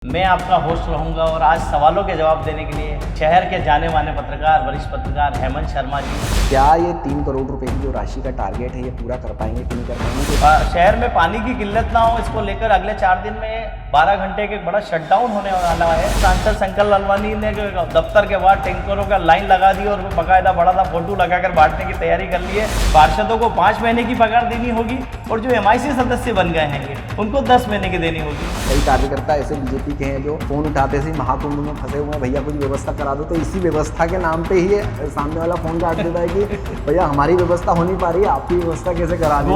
मैं आपका होस्ट रहूंगा और आज सवालों के जवाब देने के लिए शहर के जाने माने पत्रकार वरिष्ठ पत्रकार हेमंत शर्मा जी। क्या ये 3 करोड़ रुपए की जो राशि का टारगेट है ये पूरा कर पाएंगे कि नहीं कर पाएंगे? शहर में पानी की किल्लत ना हो, इसको लेकर अगले 4 दिन में 12 घंटे के बड़ा शटडाउन होने वाला है। सांसद शंकर लालवानी ने दफ्तर के बाद टैंकरों का लाइन लगा दी और बाकायदा बड़ा सा फोटो लगाकर बांटने की तैयारी कर ली है। पार्षदों को 5 महीने की पगार देनी होगी और जो MIC सदस्य बन गए हैं उनको 10 महीने की देनी होगी। कई कार्यकर्ता ऐसे बीजेपी के हैं जो फोन उठाते से महाकुंभ में फंसे हुए हैं, भैया कुछ व्यवस्था करा दो, तो इसी व्यवस्था के नाम पे ही सामने वाला फोन काट देता है कि भैया हमारी व्यवस्था हो नहीं पा रही है, आपकी व्यवस्था कैसे करा दी।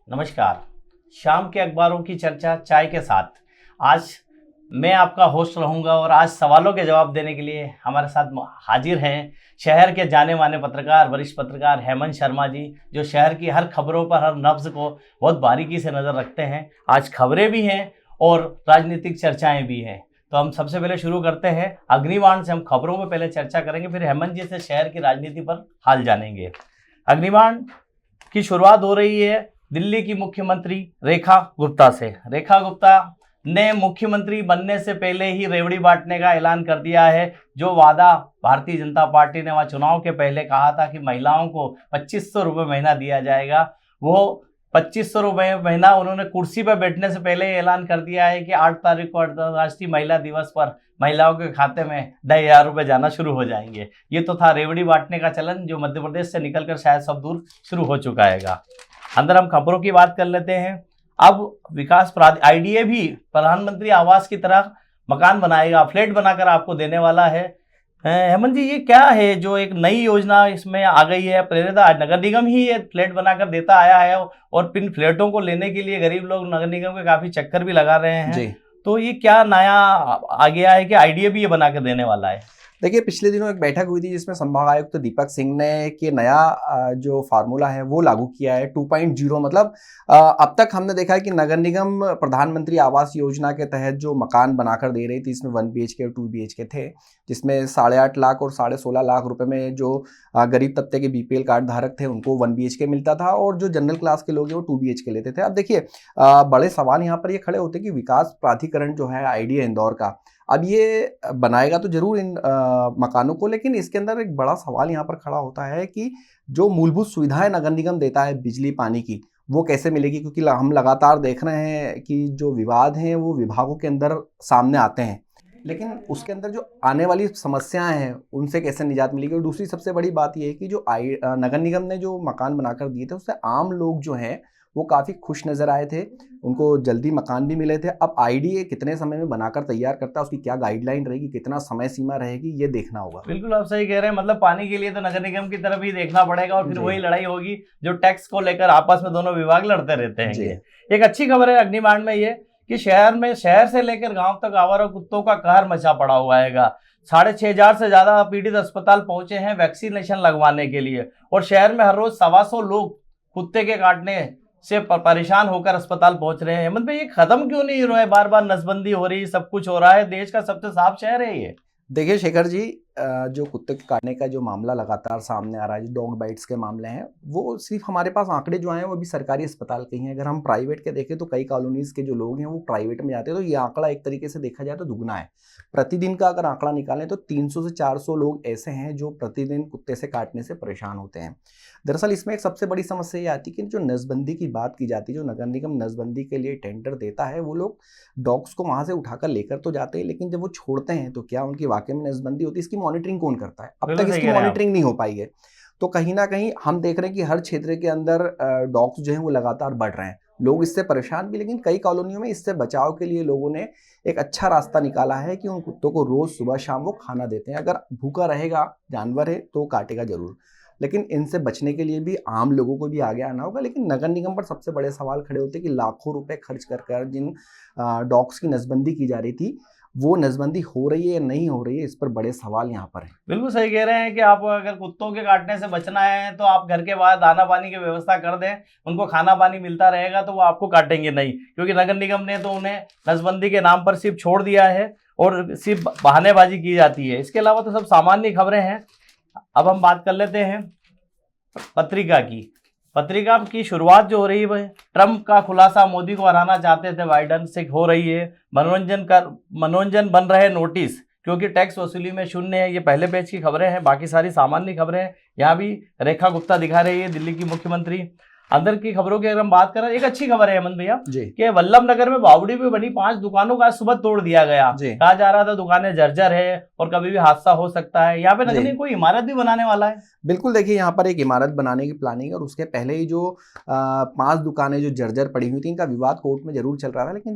नमस्कार, शाम के अखबारों की चर्चा चाय के साथ। आज मैं आपका होस्ट रहूंगा और आज सवालों के जवाब देने के लिए हमारे साथ हाजिर हैं शहर के जाने माने पत्रकार वरिष्ठ पत्रकार हेमंत शर्मा जी, जो शहर की हर खबरों पर हर नब्ज को बहुत बारीकी से नज़र रखते हैं। आज खबरें भी हैं और राजनीतिक चर्चाएं भी हैं। तो हम सबसे पहले शुरू करते हैं अग्निबाण से। हम खबरों में पहले चर्चा करेंगे, फिर हेमंत जी से शहर की राजनीति पर हाल जानेंगे। अग्निबाण की शुरुआत हो रही है दिल्ली की मुख्यमंत्री रेखा गुप्ता से। रेखा गुप्ता ने मुख्यमंत्री बनने से पहले ही रेवड़ी बांटने का ऐलान कर दिया है। जो वादा भारतीय जनता पार्टी ने वहाँ चुनाव के पहले कहा था कि महिलाओं को 2500 रुपये महीना दिया जाएगा, वो 2500 रुपये महीना उन्होंने कुर्सी पर बैठने से पहले ऐलान कर दिया है कि 8 तारीख को अंतर्राष्ट्रीय महिला दिवस पर महिलाओं के खाते में 10,000 रुपये जाना शुरू हो जाएंगे। ये तो था रेवड़ी बांटने का चलन, जो मध्य प्रदेश से निकलकर शायद सब दूर शुरू हो चुका है। अंदर हम खबरों की बात कर लेते हैं। अब विकास IDA भी प्रधानमंत्री आवास की तरह मकान बनाएगा, फ्लैट बनाकर आपको देने वाला है। हेमंत जी, ये क्या है जो एक नई योजना इसमें आ गई है? प्रेरित नगर निगम ही ये फ्लैट बनाकर देता आया है और इन फ्लैटों को लेने के लिए गरीब लोग नगर निगम के काफी चक्कर भी लगा रहे हैं जी। तो ये क्या नया आ गया है कि IDA भी ये बनाकर देने वाला है? देखिए, पिछले दिनों एक बैठक हुई थी जिसमें संभाग आयुक्त तो दीपक सिंह ने कि नया जो फार्मूला है वो लागू किया है 2.0। मतलब अब तक हमने देखा है कि नगर निगम प्रधानमंत्री आवास योजना के तहत जो मकान बनाकर दे रही थी, इसमें 1 BHK और 2 BHK थे, जिसमें 8.5 लाख और 16.5 लाख रुपए में जो गरीब तबके के BPL कार्ड धारक थे उनको 1 BHK मिलता था और जो जनरल क्लास के लोग हैं वो 2 BHK लेते थे। अब देखिए, बड़े सवाल यहाँ पर ये खड़े होते कि विकास प्राधिकरण जो है IDA इंदौर का, अब ये बनाएगा तो जरूर इन मकानों को, लेकिन इसके अंदर एक बड़ा सवाल यहाँ पर खड़ा होता है कि जो मूलभूत सुविधाएं नगर निगम देता है बिजली पानी की, वो कैसे मिलेगी? क्योंकि हम लगातार देख रहे हैं कि जो विवाद हैं वो विभागों के अंदर सामने आते हैं, लेकिन उसके अंदर जो आने वाली समस्याएं हैं उनसे कैसे निजात मिलेगी? और दूसरी सबसे बड़ी बात यह है कि जो नगर निगम ने जो मकान बनाकर दिए थे उससे आम लोग जो हैं वो काफ़ी खुश नज़र आए थे, उनको जल्दी मकान भी मिले थे। अब IDA कितने समय में बनाकर तैयार करता है, उसकी क्या गाइडलाइन रहेगी, कितना समय सीमा रहेगी, ये देखना होगा। बिल्कुल आप सही कह रहे हैं। मतलब पानी के लिए तो नगर निगम की तरफ ही देखना पड़ेगा और फिर वही लड़ाई होगी जो टैक्स को लेकर आपस में दोनों विभाग लड़ते रहते हैं। एक अच्छी खबर है अग्निबाण में ये कि शहर से लेकर गाँव तक आवारा कुत्तों का कहर मचा पड़ा हुआ है। 6,500 से ज्यादा पीड़ित अस्पताल पहुंचे हैं वैक्सीनेशन लगवाने के लिए और शहर में हर रोज 125 लोग कुत्ते के काटने से परेशान होकर अस्पताल पहुंच रहे हैं। हेमंत भाई, ये खत्म क्यों नहीं हो रहा है? बार बार नसबंदी हो रही, सब कुछ हो रहा है, देश का सबसे साफ शहर है ये। देखिए शेखर जी, जो कुत्ते के काटने का जो मामला लगातार सामने आ रहा है, जो डॉग बाइट्स के मामले हैं, वो सिर्फ हमारे पास आंकड़े जो आए हैं वो भी सरकारी अस्पताल के ही हैं। अगर हम प्राइवेट के देखें तो कई कॉलोनीज के जो लोग हैं वो प्राइवेट में जाते हैं, तो ये आंकड़ा एक तरीके से देखा जाए तो दुगना है। प्रतिदिन का अगर आंकड़ा निकालें तो 300 से 400 लोग ऐसे हैं जो प्रतिदिन कुत्ते से काटने से परेशान होते हैं। दरअसल इसमें एक सबसे बड़ी समस्या ये आती है कि जो नसबंदी की बात की जाती है, जो नगर निगम नसबंदी के लिए टेंडर देता है, वो लोग डॉग्स को वहां से उठाकर लेकर तो जाते हैं, लेकिन जब वो छोड़ते हैं तो क्या उनकी वाकई में नसबंदी होती है? इसकी मॉनिटरिंग कौन करता है? अब तक इसकी मॉनिटरिंग नहीं हो पाई है। तो कहीं ना कहीं हम देख रहे हैं कि हर क्षेत्र के अंदर डॉग्स जो हैं वो लगातार बढ़ रहे हैं, लोग इससे परेशान भी, लेकिन कई कॉलोनियों में इससे बचाव के लिए लोगों ने एक अच्छा रास्ता निकाला है कि उन कुत्तों को रोज सुबह शाम वो खाना देते हैं। अगर भूखा रहेगा जानवर है तो काटेगा जरूर, लेकिन इनसे बचने के लिए भी आम लोगों को भी आगे आना होगा। लेकिन नगर निगम पर सबसे बड़े सवाल खड़े होते हैं कि लाखों रुपए खर्च कर जिन डॉग्स की नसबंदी की जा रही थी वो नसबंदी हो रही है या नहीं हो रही है, इस पर बड़े सवाल यहाँ पर है। बिल्कुल सही कह रहे हैं कि आप अगर कुत्तों के काटने से बचना है तो आप घर के बाहर दाना पानी की व्यवस्था कर दें, उनको खाना पानी मिलता रहेगा तो वो आपको काटेंगे नहीं, क्योंकि नगर निगम ने तो उन्हें नसबंदी के नाम पर सिर्फ छोड़ दिया है और सिर्फ बहानेबाजी की जाती है। इसके अलावा तो सब सामान्य खबरें हैं। अब हम बात कर लेते हैं पत्रिका की। पत्रिका की शुरुआत जो हो रही है, ट्रंप का खुलासा, मोदी को हराना चाहते थे बाइडन से, हो रही है। मनोरंजन बन रहे नोटिस, क्योंकि टैक्स वसूली में शून्य है। ये पहले पेज की खबरें हैं, बाकी सारी सामान्य खबरें हैं। यहाँ भी रेखा गुप्ता दिखा रही है, दिल्ली की मुख्यमंत्री। अंदर की खबरों की अगर हम बात करें, एक अच्छी खबर है हेमंत भैया कि वल्लभ नगर में बावड़ी में बनी 5 दुकानों का सुबह तोड़ दिया गया। कहा जा रहा था दुकानें जर्जर है और कभी भी हादसा हो सकता है। यहाँ पे नगर निगम कोई इमारत भी बनाने वाला है। बिल्कुल, देखिए यहाँ पर एक इमारत बनाने की प्लानिंग है और उसके पहले ही जो 5 दुकानें जो जर्जर पड़ी हुई थी, इनका विवाद कोर्ट में जरूर चल रहा था, लेकिन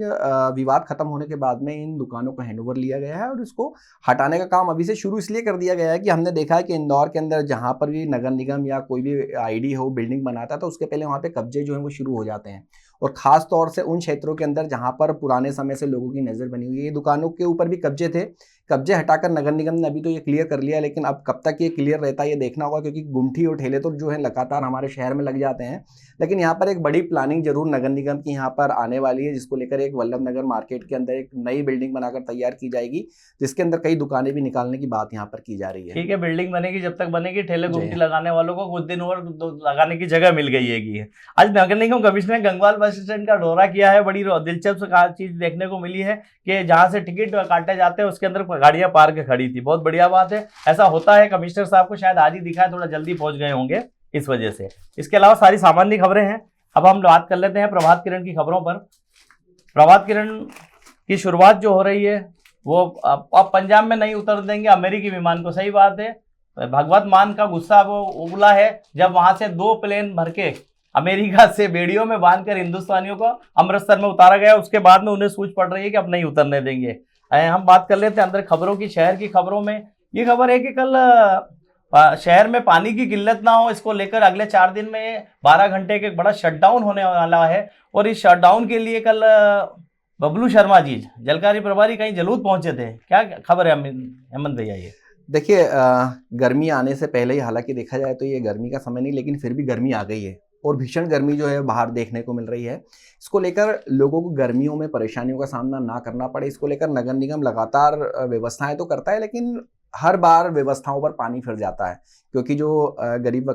विवाद खत्म होने के बाद में इन दुकानों को हैंडओवर लिया गया है और इसको हटाने का काम अभी से शुरू इसलिए कर दिया गया है कि हमने देखा है कि इंदौर के अंदर जहाँ पर भी नगर निगम या कोई भी आईडी हो बिल्डिंग बनाता है तो उसके पहले वहाँ पे कब्जे जो है वो शुरू हो जाते हैं, और खास तौर से उन क्षेत्रों के अंदर जहां पर पुराने समय से लोगों की नजर बनी हुई है। ये दुकानों के ऊपर भी कब्जे थे, कब्जे हटाकर नगर निगम ने अभी तो ये क्लियर कर लिया, लेकिन अब कब तक ये क्लियर रहता है ये देखना होगा, क्योंकि गुमठी और ठेले तो जो है लगातार हमारे शहर में लग जाते हैं। लेकिन यहाँ पर एक बड़ी प्लानिंग जरूर नगर निगम की यहाँ पर आने वाली है, जिसको लेकर एक वल्लभ नगर मार्केट के अंदर एक नई बिल्डिंग बनाकर तैयार की जाएगी, जिसके अंदर कई दुकानें भी निकालने की बात यहाँ पर की जा रही है। ठीक है, बिल्डिंग बनेगी, जब तक बनेगी ठेले गुमटी लगाने वालों को कुछ दिन और लगाने की जगह मिल गई है। आज नगर निगम कमिश्नर ने गंगवाल बस स्टैंड का दौरा किया है। बड़ी दिलचस्प चीज देखने को मिली है कि जहां से टिकट काटे जाते हैं उसके अंदर गाड़ियां पार्क खड़ी थी। बहुत बढ़िया बात है, ऐसा होता है। कमिश्नर साहब को शायद आज ही दिखा है, थोड़ा जल्दी पहुंच गए होंगे इस वजह से। इसके अलावा सारी सामान्य खबरें हैं। अब हम बात कर लेते हैं प्रभात किरण की खबरों पर। प्रभात किरण की शुरुआत जो हो रही है वो अब पंजाब में नहीं उतर देंगे अमेरिकी विमान को। सही बात है, भगवत मान का गुस्सा वो उबला है जब वहां से 2 प्लेन भर के अमेरिका से बेड़ियों में बांधकर हिंदुस्तानियों को अमृतसर में उतारा गया। उसके बाद में उन्हें सूझ पड़ रही है कि अब नहीं उतरने देंगे। हम बात कर लेते हैं अंदर खबरों की। शहर की खबरों में ये खबर है कि कल शहर में पानी की किल्लत ना हो, इसको लेकर अगले 4 दिन में 12 घंटे के बड़ा शटडाउन होने वाला है। और इस शटडाउन के लिए कल बबलू शर्मा जी, जलकारी प्रभारी, कहीं जलूद पहुंचे थे। क्या खबर है हेमंत भैया? ये देखिए, गर्मी आने से पहले ही, हालांकि देखा जाए तो ये गर्मी का समय नहीं, लेकिन फिर भी गर्मी आ गई है और भीषण गर्मी जो है बाहर देखने को मिल रही है। इसको लेकर लोगों को गर्मियों में परेशानियों का सामना ना करना पड़े, इसको लेकर नगर निगम लगातार व्यवस्थाएं तो करता है, लेकिन हर बार व्यवस्थाओं पर पानी फिर जाता है, क्योंकि जो गरीब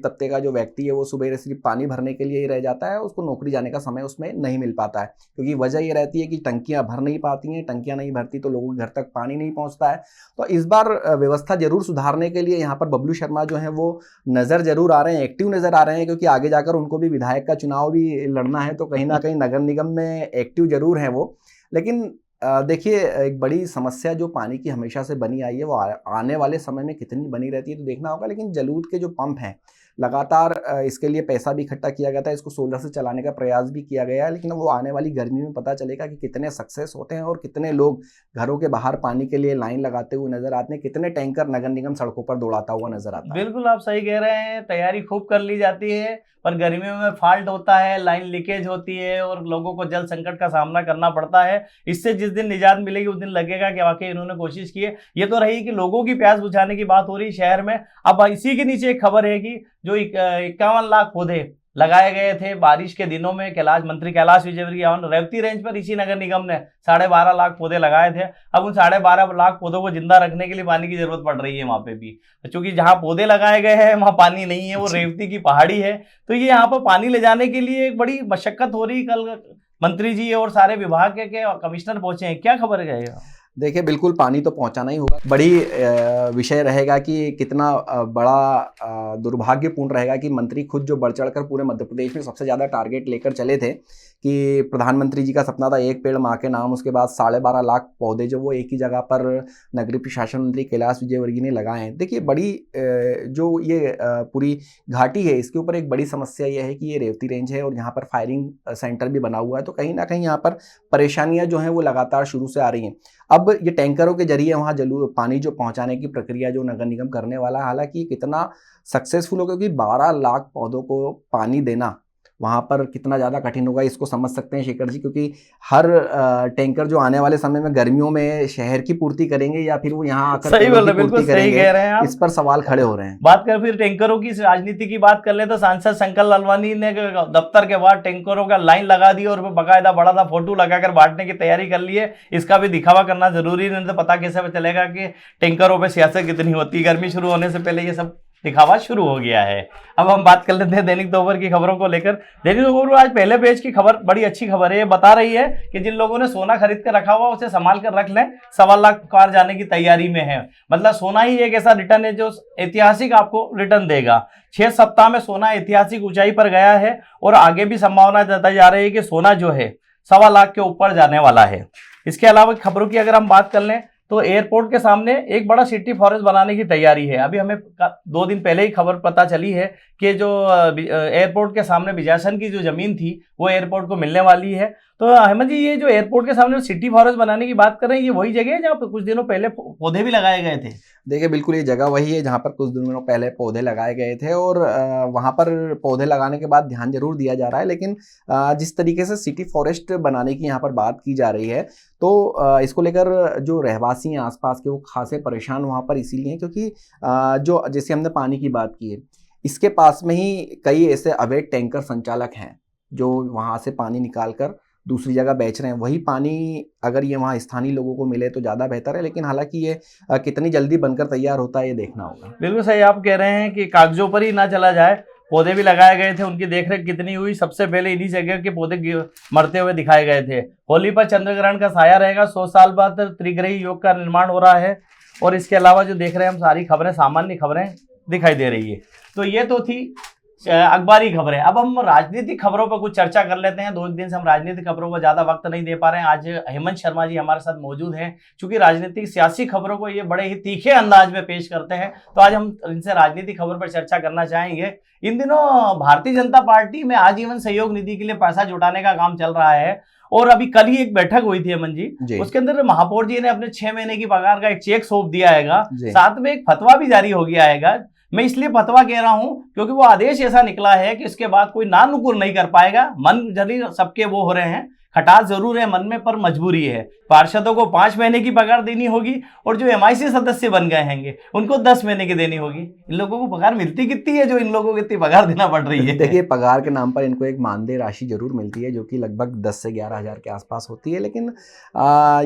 तबके का जो व्यक्ति है वो सुबह सिर्फ पानी भरने के लिए ही रह जाता है, उसको नौकरी जाने का समय उसमें नहीं मिल पाता है, क्योंकि वजह ये रहती है कि टंकियां भर नहीं पाती हैं, टंकियां नहीं भरती तो लोगों के घर तक पानी नहीं पहुंचता है। तो इस बार व्यवस्था जरूर सुधारने के लिए यहाँ पर बबलू शर्मा जो है वो नजर जरूर आ रहे हैं, एक्टिव नजर आ रहे हैं, क्योंकि आगे जाकर उनको भी विधायक का चुनाव भी लड़ना है, तो कहीं ना कहीं नगर निगम में एक्टिव जरूर है वो। लेकिन देखिए, एक बड़ी समस्या जो पानी की हमेशा से बनी आई है वो आने वाले समय में कितनी बनी रहती है तो देखना होगा। लेकिन जलूद के जो पंप हैं, लगातार इसके लिए पैसा भी इकट्ठा किया गया था, इसको सोलर से चलाने का प्रयास भी किया गया है, लेकिन वो आने वाली गर्मी में पता चलेगा कि कितने सक्सेस होते हैं और कितने लोग घरों के बाहर पानी के लिए लाइन लगाते हुए नजर आते हैं, कितने टैंकर नगर निगम सड़कों पर दौड़ाता हुआ नजर आता है। बिल्कुल आप सही कह रहे हैं, तैयारी खूब कर ली जाती है, पर गर्मियों में फॉल्ट होता है, लाइन लीकेज होती है और लोगों को जल संकट का सामना करना पड़ता है। इससे जिस दिन निजात मिलेगी उस दिन लगेगा कि वाकई इन्होंने कोशिश की है। ये तो रही कि लोगों की प्यास बुझाने की बात हो रही शहर में। अब इसी के नीचे एक खबर है कि जो 51 लाख पौधे लगाए गए थे बारिश के दिनों में, मंत्री कैलाश विजयवर्गीय रेवती रेंज पर इसी नगर निगम ने 12.5 लाख पौधे लगाए थे। अब उन 12.5 लाख पौधों को जिंदा रखने के लिए पानी की जरूरत पड़ रही है वहां पे भी, क्योंकि जहां पौधे लगाए गए हैं वहां पानी नहीं है, वो रेवती की पहाड़ी है। तो ये यहाँ पर पानी ले जाने के लिए एक बड़ी मशक्कत हो रही। कल मंत्री जी और सारे विभाग के कमिश्नर पहुंचे हैं, क्या खबर है? देखिए, बिल्कुल पानी तो पहुंचाना ही होगा। बड़ी विषय रहेगा कि कितना बड़ा दुर्भाग्यपूर्ण रहेगा कि मंत्री खुद जो बढ़ चढ़कर पूरे मध्य प्रदेश में सबसे ज़्यादा टारगेट लेकर चले थे कि प्रधानमंत्री जी का सपना था एक पेड़ माँ के नाम, उसके बाद 12.5 लाख पौधे जो वो एक ही जगह पर नगरीय प्रशासन मंत्री कैलाश विजयवर्गीय ने लगाए हैं। देखिए, बड़ी जो ये पूरी घाटी है इसके ऊपर एक बड़ी समस्या ये है कि ये रेवती रेंज है और यहाँ पर फायरिंग सेंटर भी बना हुआ है, तो कहीं ना कहीं यहाँ पर परेशानियाँ जो हैं वो लगातार शुरू से आ रही हैं। अब ये टैंकरों के जरिए वहाँ पानी जो पहुँचाने की प्रक्रिया जो नगर निगम करने वाला है, हालांकि कितना सक्सेसफुल हो, क्योंकि 12 लाख पौधों को पानी देना वहाँ पर कितना ज़्यादा कठिन होगा इसको समझ सकते हैं शेखर जी, क्योंकि हर टैंकर जो आने वाले समय में गर्मियों में शहर की पूर्ति करेंगे या फिर वो यहाँ आकर सही केरल बोल की रहे, बिल्कुल पूर्ति सही करेंगे, कह रहे हैं आप। इस पर सवाल खड़े हो रहे हैं। बात कर फिर टैंकरों की राजनीति की बात कर ले तो सांसद शंकर लालवानी ने दफ्तर के बाहर टैंकरों का लाइन लगा दी और बकायदा बड़ा सा फोटो लगाकर बांटने की तैयारी कर ली है। इसका भी दिखावा करना जरूरी, नहीं तो पता कैसे चलेगा कि टैंकरों पे सियासत कितनी होती है। गर्मी शुरू होने से पहले ये सब दिखावा शुरू हो गया है। अब हम बात कर लेते हैं दैनिक दोपहर की खबरों को लेकर। दैनिक दोपहर आज पहले पेज की खबर बड़ी अच्छी खबर है। ये बता रही है कि जिन लोगों ने सोना खरीद कर रखा हुआ उसे संभाल कर रख लें, 1.25 लाख पार जाने की तैयारी में है। मतलब सोना ही एक ऐसा रिटर्न है जो ऐतिहासिक आपको रिटर्न देगा। 6 सप्ताह में सोना ऐतिहासिक ऊंचाई पर गया है और आगे भी संभावना जताई जा रही है कि सोना जो है 1.25 लाख के ऊपर जाने वाला है। इसके अलावा खबरों की अगर हम बात कर लें तो एयरपोर्ट के सामने एक बड़ा सिटी फॉरेस्ट बनाने की तैयारी है। अभी हमें 2 दिन पहले ही खबर पता चली है कि जो एयरपोर्ट के सामने बिजासन की जो जमीन थी वो एयरपोर्ट को मिलने वाली है। तो अहमद जी, ये जो एयरपोर्ट के सामने सिटी फॉरेस्ट बनाने की बात कर रहे हैं, ये वही जगह है जहाँ पर कुछ दिनों पहले पौधे भी लगाए गए थे? देखिए, बिल्कुल ये जगह वही है जहाँ पर कुछ दिनों पहले पौधे लगाए गए थे और वहाँ पर पौधे लगाने के बाद ध्यान जरूर दिया जा रहा है, लेकिन जिस तरीके से सिटी फॉरेस्ट बनाने की यहाँ पर बात की जा रही है तो इसको लेकर जो रहवासी हैं आसपास के वो खासे परेशान वहाँ पर इसीलिए हैं क्योंकि जो जैसे हमने पानी की बात की है, इसके पास में ही कई ऐसे अवैध टैंकर संचालक हैं जो वहाँ से पानी निकाल कर दूसरी जगह बेच रहे हैं। वही पानी अगर ये वहाँ स्थानीय लोगों को मिले तो ज़्यादा बेहतर है, लेकिन हालांकि ये कितनी जल्दी बनकर तैयार होता है ये देखना होगा। बिल्कुल सही आप कह रहे हैं कि कागजों पर ही ना चला जाए। पौधे भी लगाए गए थे, उनकी देखरेख कितनी हुई? सबसे पहले इन्हीं जगह के पौधे मरते हुए दिखाए गए थे। होली पर चंद्रग्रहण का साया रहेगा। 100 साल बाद त्रिग्रही योग का निर्माण हो रहा है। और इसके अलावा जो देख रहे हैं हम सारी खबरें सामान्य खबरें दिखाई दे रही है। तो ये तो थी अखबारी खबरें। अब हम राजनीतिक खबरों पर कुछ चर्चा कर लेते हैं। 2 दिन से हम राजनीतिक खबरों को ज्यादा वक्त नहीं दे पा रहे हैं। आज हेमंत शर्मा जी हमारे साथ मौजूद हैं। चूंकि राजनीतिक सियासी खबरों को ये बड़े ही तीखे अंदाज में पेश करते हैं, तो आज हम इनसे राजनीतिक खबर पर चर्चा करना चाहेंगे। इन दिनों भारतीय जनता पार्टी में आजीवन सहयोग निधि के लिए पैसा जुटाने का काम चल रहा है और अभी कल ही एक बैठक हुई थी हेमंत जी। उसके अंदर महापौर जी ने अपने 6 महीने की पगार का एक चेक सौंप दिया है, साथ में एक फतवा भी जारी हो गया है। मैं इसलिए फतवा कह रहा हूं क्योंकि वो आदेश ऐसा निकला है कि इसके बाद कोई ना नुकुर नहीं कर पाएगा। मन जरूर सबके वो हो रहे हैं, खटास जरूर है मन में, पर मजबूरी है। पार्षदों को 5 महीने की पगार देनी होगी और जो MIC सदस्य बन गए हैं उनको 10 महीने की देनी होगी। इन लोगों को पगार मिलती कितनी है जो इन लोगों को इतनी पगार देना पड़ रही है? देखिए, पगार के नाम पर इनको एक मानदेय राशि जरूर मिलती है जो कि लगभग 10 से 11 हज़ार के आसपास होती है, लेकिन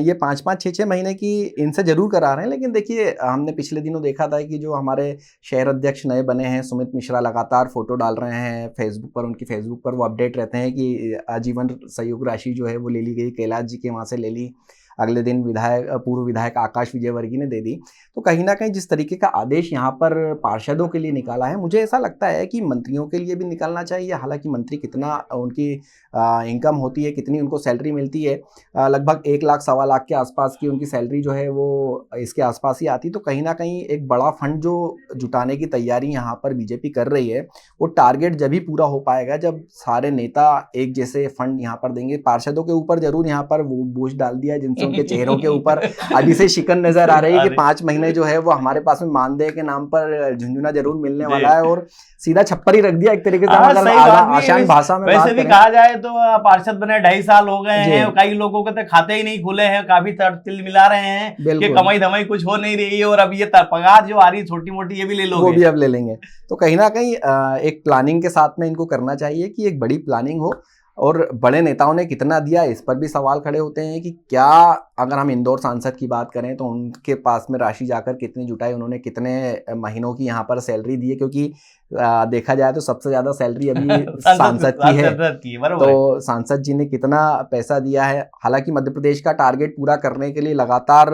ये 5-5, 6-6 महीने की इनसे जरूर करा रहे हैं। लेकिन देखिए, हमने पिछले दिनों देखा था कि जो हमारे शहर अध्यक्ष नए बने हैं सुमित मिश्रा लगातार फोटो डाल रहे हैं फेसबुक पर, उनकी फेसबुक पर वो अपडेट रहते हैं कि आजीवन सहयोग राशि जो है वो ले ली गई, कैलाश जी के वहाँ से ले ली। अगले दिन पूर्व विधायक आकाश विजयवर्गीय ने दे दी। तो कहीं ना कहीं जिस तरीके का आदेश यहाँ पर पार्षदों के लिए निकाला है, मुझे ऐसा लगता है कि मंत्रियों के लिए भी निकालना चाहिए। हालांकि मंत्री कितना उनकी इनकम होती है, कितनी उनको सैलरी मिलती है, लगभग 1 लाख 1.25 लाख के आसपास की उनकी सैलरी जो है वो इसके आसपास ही आती। तो कहीं ना कहीं एक बड़ा फंड जो जुटाने की तैयारी यहाँ पर बीजेपी कर रही है, वो टारगेट जब ही पूरा हो पाएगा जब सारे नेता एक जैसे फंड यहाँ पर देंगे। पार्षदों के ऊपर जरूर यहाँ पर वो बोझ डाल दिया है जिनसे उनके चेहरों के ऊपर अभी से शिकन नजर आ रही है कि 5 महीने जो है वो हमारे पास में मानदेय के नाम पर झुंझुना जरूर मिलने वाला है, और सीधा छप्पर ही रख दिया एक तरीके से। आसान भाषा में वैसे भी कहा जाए तो पार्षद बने 2.5 साल हो गए हैं। कई लोगों के तो खाते ही नहीं खुले हैं, काफी तिल मिला रहे हैं कि कमाई धमाई कुछ हो नहीं रही है, और अब ये पगार जो आ रही है छोटी मोटी ये भी ले लो, वो भी अब ले लेंगे। तो कहीं ना कहीं एक प्लानिंग के साथ में इनको करना चाहिए कि एक बड़ी प्लानिंग हो। और बड़े नेताओं ने कितना दिया इस पर भी सवाल खड़े होते हैं कि क्या, अगर हम इंदौर सांसद की बात करें तो उनके पास में राशि जाकर कितनी जुटाई, उन्होंने कितने महीनों की यहाँ पर सैलरी दी है, क्योंकि देखा जाए तो सबसे ज्यादा सैलरी अभी सांसद की है। तो सांसद जी ने कितना पैसा दिया है। हालांकि मध्य प्रदेश का टारगेट पूरा करने के लिए लगातार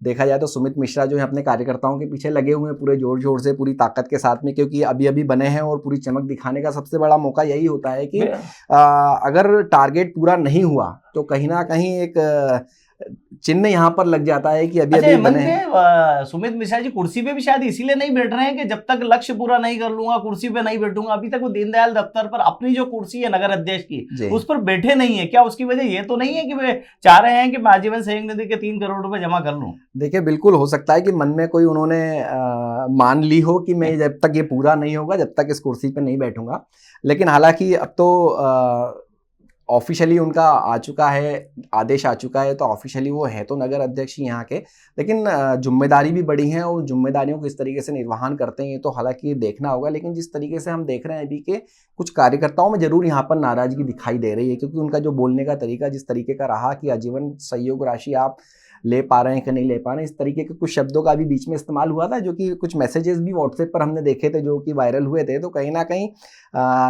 देखा जाए तो सुमित मिश्रा जो है अपने कार्यकर्ताओं के पीछे लगे हुए हैं पूरे जोर शोर से, पूरी ताकत के साथ में, क्योंकि अभी अभी बने हैं और पूरी चमक दिखाने का सबसे बड़ा मौका यही होता है कि अगर टारगेट पूरा नहीं हुआ तो कहीं ना कहीं एक चिन्ह यहाँ पर लग जाता है कि अभी अच्छा, अभी हेमंत बने हैं। जी, सुमित मिश्रा जी कुर्सी पे भी शायद इसीलिए नहीं बैठ रहे हैं कि जब तक लक्ष्य पूरा नहीं कर लूंगा कुर्सी पे नहीं बैठूंगा। अभी तक वो दीनदयाल दफ्तर पर अपनी जो कुर्सी है नगर अध्यक्ष की जी उस पर बैठे नहीं है। क्या उसकी वजह ये तो नहीं है कि वे चाह रहे हैं कि मैं आजीवन सहयोग निधि के 3 करोड़ रुपए जमा कर लूं? देखिए, बिल्कुल हो सकता है कि मन में कोई उन्होंने मान ली हो कि मैं जब तक ये पूरा नहीं होगा, जब तक इस कुर्सी पे नहीं बैठूंगा। लेकिन हालांकि अब तो ऑफिशियली उनका आ चुका है, आदेश आ चुका है, तो ऑफिशियली वो है तो नगर अध्यक्ष ही यहाँ के, लेकिन जिम्मेदारी भी बड़ी है और जिम्मेदारियों को इस तरीके से निर्वहन करते हैं ये तो हालांकि देखना होगा। लेकिन जिस तरीके से हम देख रहे हैं अभी के कुछ कार्यकर्ताओं में जरूर यहाँ पर नाराजगी दिखाई दे रही है, क्योंकि उनका जो बोलने का तरीका जिस तरीके का रहा कि आजीवन सहयोग राशि आप ले पा रहे हैं कि नहीं ले पा रहे हैं, इस तरीके के कुछ शब्दों का भी बीच में इस्तेमाल हुआ था, जो कि कुछ मैसेजेस भी व्हाट्सएप पर हमने देखे थे जो कि वायरल हुए थे। तो कहीं ना कहीं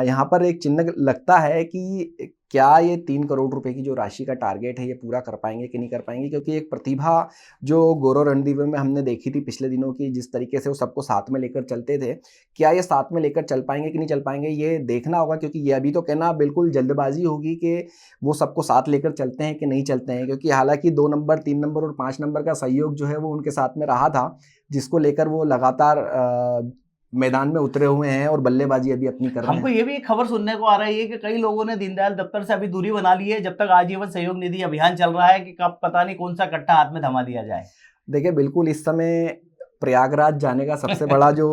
यहाँ पर एक चिन्ह लगता है कि क्या ये 3 करोड़ रुपए की जो राशि का टारगेट है ये पूरा कर पाएंगे कि नहीं कर पाएंगे, क्योंकि एक प्रतिभा जो गौरव रणदीवे में हमने देखी थी पिछले दिनों की, जिस तरीके से वो सबको साथ में लेकर चलते थे, क्या ये साथ में लेकर चल पाएंगे कि नहीं चल पाएंगे ये देखना होगा। क्योंकि ये अभी तो कहना बिल्कुल जल्दबाजी होगी कि वो सबको साथ लेकर चलते हैं कि नहीं चलते हैं, क्योंकि हालांकि 2 नंबर 3 नंबर और 5 नंबर का सहयोग जो है वो उनके साथ में रहा था, जिसको लेकर वो लगातार मैदान में उतरे हुए हैं और बल्लेबाजी अभी अपनी कर रहे हैं। हमको ये भी एक खबर सुनने को आ रही है कि कई लोगों ने दीनदयाल दफ्तर से अभी दूरी बना ली है जब तक आजीवन सहयोग निधि अभियान चल रहा है, कि कब पता नहीं कौन सा कट्टा हाथ में थमा दिया जाए। देखिए, बिल्कुल इस समय प्रयागराज जाने का सबसे बड़ा जो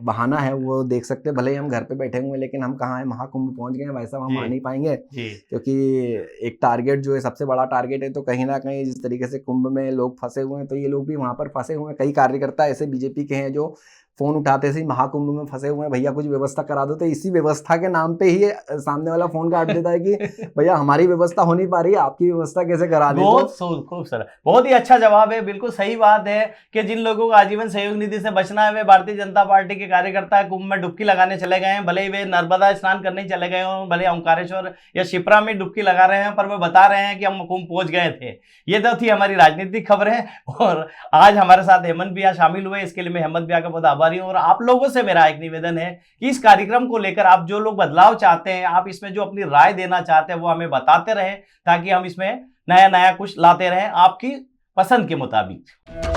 बहाना है वो देख सकते हैं। भले ही हम घर पे बैठे हुए हैं, लेकिन हम कहाँ हैं, महाकुंभ पहुंच गए हैं, वैसा हम आ नहीं पाएंगे, क्योंकि एक टारगेट जो है सबसे बड़ा टारगेट है। तो कहीं ना कहीं जिस तरीके से कुंभ में लोग फंसे हुए हैं, तो ये लोग भी वहां पर फंसे हुए हैं। कई कार्यकर्ता ऐसे बीजेपी के हैं जो फोन उठाते से महाकुंभ में फंसे हुए हैं, भैया कुछ व्यवस्था करा दो, तो इसी व्यवस्था के नाम पे ही सामने वाला फोन काट देता है कि भैया हमारी व्यवस्था हो नहीं पा रही है, आपकी व्यवस्था कैसे करा दें। बहुत खूबसूरत, बहुत ही अच्छा जवाब है। बिल्कुल सही बात है कि जिन लोगों को आजीवन सहयोग निधि से बचना है वे भारतीय जनता पार्टी के कार्यकर्ता कुंभ में डुबकी लगाने चले गए हैं। भले ही वे नर्मदा स्नान करने चले गए हों, भले ओंकारेश्वर या शिप्रा में डुबकी लगा रहे हैं, पर वे बता रहे हैं कि हम कुंभ पहुंच गए थे। ये तो थी हमारी राजनीतिक खबरें, और आज हमारे साथ हेमंत भैया शामिल हुए, इसके लिए मैं हेमंत भैया का बहुत आभारी हूँ। और आप लोगों से मेरा एक निवेदन है कि इस कार्यक्रम को लेकर आप जो लोग बदलाव चाहते हैं, आप इसमें जो अपनी राय देना चाहते हैं वो हमें बताते रहें, ताकि हम इसमें नया नया कुछ लाते रहें आपकी पसंद के मुताबिक।